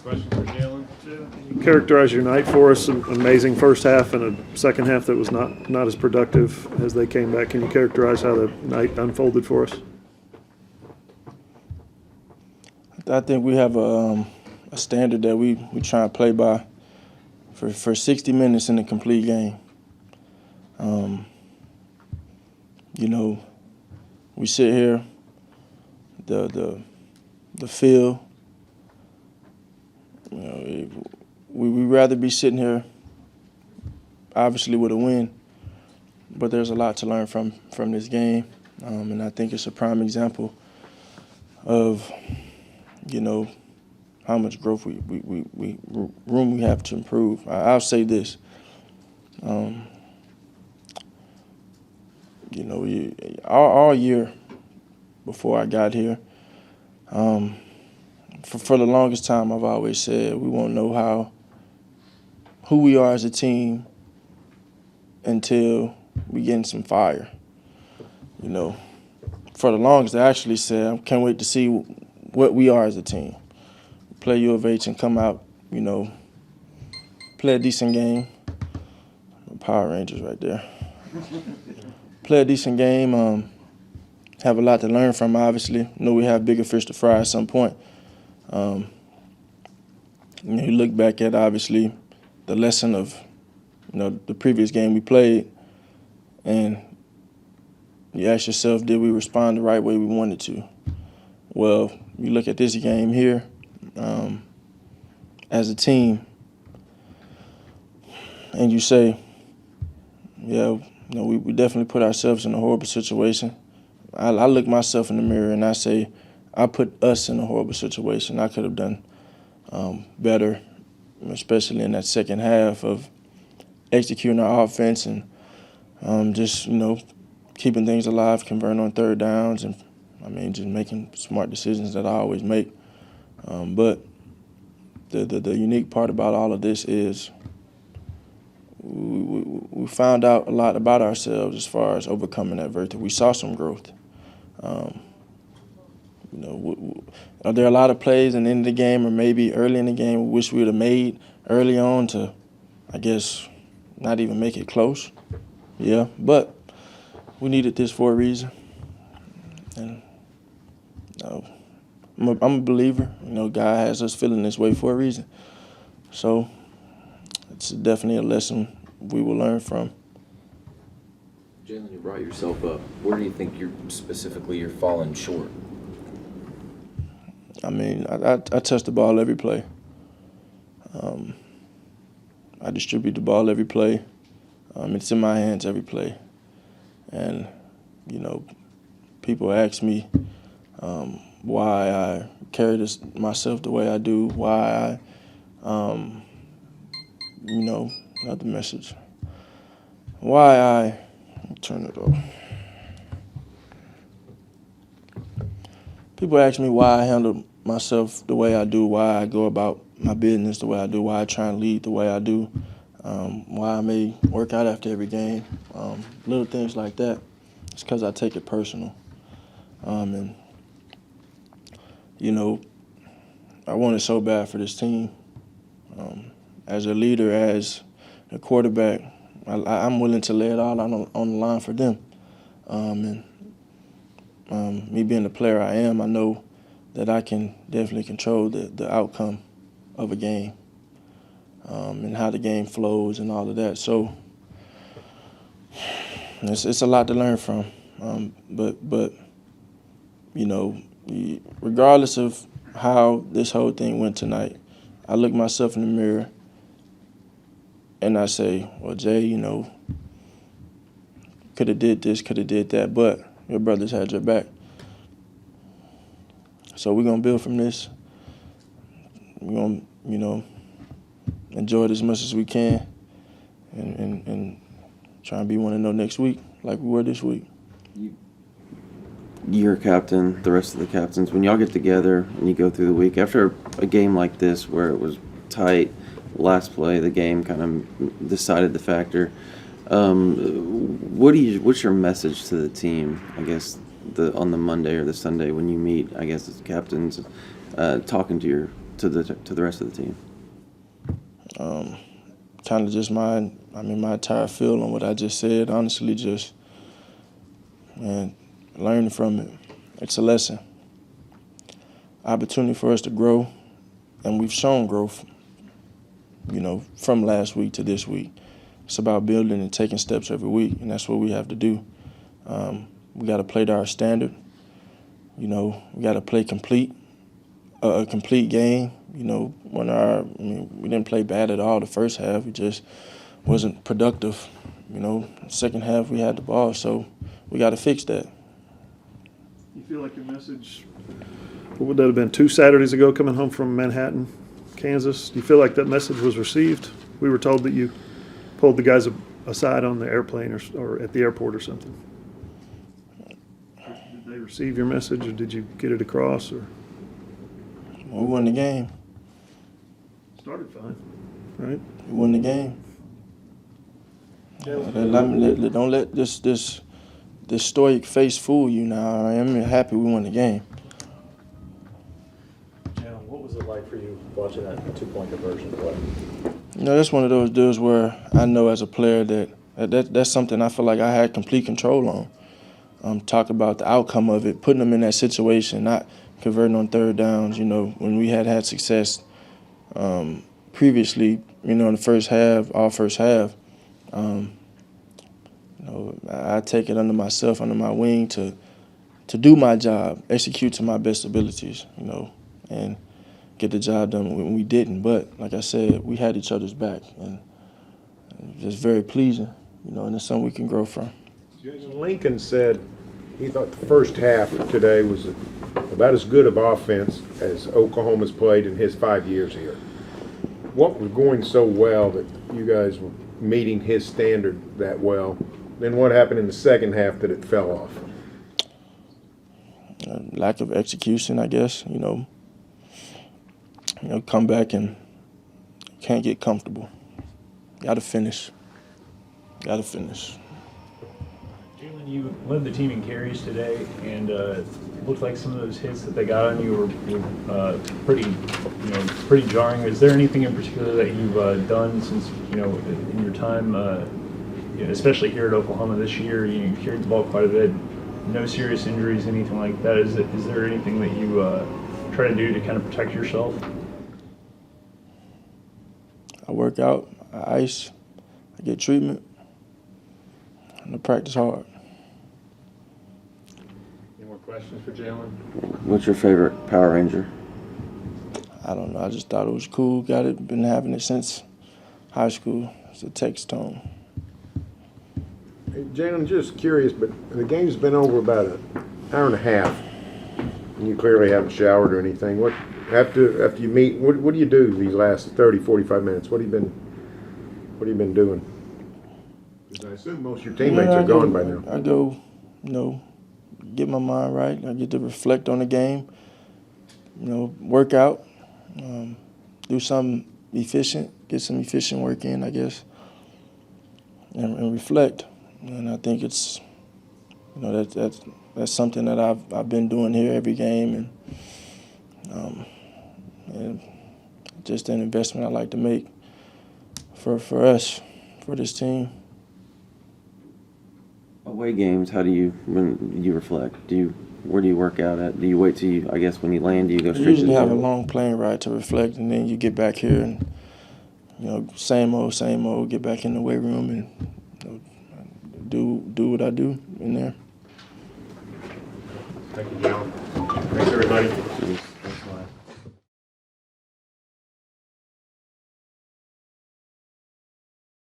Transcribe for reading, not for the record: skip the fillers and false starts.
Question for Jalen? Can you characterize your night for us? An amazing first half and a second half that was not as productive as they came back. Can you characterize how the night unfolded for us? I think we have a standard that we try and play by for 60 minutes in a complete game. We sit here, the field. We'd rather be sitting here, obviously with a win, but there's a lot to learn from this game, and I think it's a prime example of, how much growth room we have to improve. I'll say this, all year before I got here, for the longest time, I've always said we won't know who we are as a team until we get in some fire. For the longest, I actually said I can't wait to see what we are as a team. Play U of H and come out, play a decent game. Power Rangers right there. Play a decent game. Have a lot to learn from, obviously. Know we have bigger fish to fry at some point. You look back at, obviously, the lesson of, the previous game we played, and you ask yourself, did we respond the right way we wanted to? Well, you look at this game here, as a team, and you say, yeah, we definitely put ourselves in a horrible situation. I look myself in the mirror and I say, I put us in a horrible situation. I could have done better, especially in that second half of executing our offense and just keeping things alive, converting on third downs, and just making smart decisions that I always make. But the unique part about all of this is we found out a lot about ourselves as far as overcoming adversity. We saw some growth. Are there a lot of plays in the end of the game or maybe early in the game we wish we would have made early on to, I guess, not even make it close? Yeah, but we needed this for a reason. And I'm a believer. God has us feeling this way for a reason. So it's definitely a lesson we will learn from. Jalen, you brought yourself up. Where do you think you're falling short? I touch the ball every play. I distribute the ball every play. It's in my hands every play. And, people ask me why I carry myself the way I do, why I, another message. Why I turn it off. People ask me why I handle myself the way I do, why I go about my business the way I do, why I try and lead the way I do, why I may work out after every game, little things like that. It's because I take it personal. And I want it so bad for this team. As a leader, as a quarterback, I'm willing to lay it all on the line for them. Me being the player I am, I know that I can definitely control the outcome of a game and how the game flows and all of that. So it's a lot to learn from. But regardless of how this whole thing went tonight, I look myself in the mirror and I say, well, Jay, could have did this, could have did that, but your brothers had your back. So we're going to build from this. We're going to, enjoy it as much as we can and try and be 1-0 next week like we were this week. You're a captain, the rest of the captains. When y'all get together and you go through the week, after a game like this where it was tight, last play of the game kind of decided the factor, what's your message to the team, I guess, on the Monday or the Sunday when you meet, I guess, as captains, talking to to the rest of the team? Kind of just my entire feel on what I just said. Honestly, just learning from it. It's a lesson, opportunity for us to grow, and we've shown growth. From last week to this week, it's about building and taking steps every week, and that's what we have to do. We got to play to our standard. We got to play a complete game. We didn't play bad at all the first half. We just wasn't productive. Second half we had the ball, so we got to fix that. You feel like your message, what would that have been, 2 Saturdays ago coming home from Manhattan, Kansas? Do you feel like that message was received? We were told that you pulled the guys aside on the airplane or at the airport or something. Did they receive your message, or did you get it across? Or We won the game. started fine, right? We won the game. Don't let this stoic face fool you now. I am happy we won the game. What was it like for you watching that 2-point conversion play? That's one of those deals where I know as a player that's something I feel like I had complete control on. Talk about the outcome of it, putting them in that situation, not converting on third downs. When we had success previously, in the first half, I take it under myself, under my wing to do my job, execute to my best abilities, and get the job done when we didn't. But like I said, we had each other's back, and just very pleasing, and it's something we can grow from. Lincoln said he thought the first half today was about as good of offense as Oklahoma's played in his 5 years here. What was going so well that you guys were meeting his standard that well? Then what happened in the second half that it fell off? Lack of execution, I guess. Come back and can't get comfortable. Got to finish. Jalen, you led the team in carries today, and it looked like some of those hits that they got on you were pretty jarring. Is there anything in particular that you've done since in your time, especially here at Oklahoma this year? You carried the ball quite a bit. No serious injuries, anything like that. Is there anything that you try to do to kind of protect yourself? I work out, I ice, I get treatment, and I practice hard. Any more questions for Jalen? What's your favorite Power Ranger? I don't know. I just thought it was cool. Got it. Been having it since high school. It's a text tone. Hey, Jalen, just curious, but the game's been over about an hour and a half, and you clearly haven't showered or anything. What after you meet? What do you do these last 30, 45 minutes? What have you been doing? 'Cause I assume most of your teammates are gone by now. I go, get my mind right. I get to reflect on the game. Work out, do something efficient, get some efficient work in, I guess, and reflect. And I think it's, that's something that I've been doing here every game, and just an investment I like to make for us, for this team. Away games, when you reflect? Where do you work out at? Do you wait till I guess when you land, do you go I straight to usually the have a gym? long plane ride to reflect, and then you get back here and, same old, get back in the weight room and do what I do in there. Thank you, Jalen. Thanks, everybody.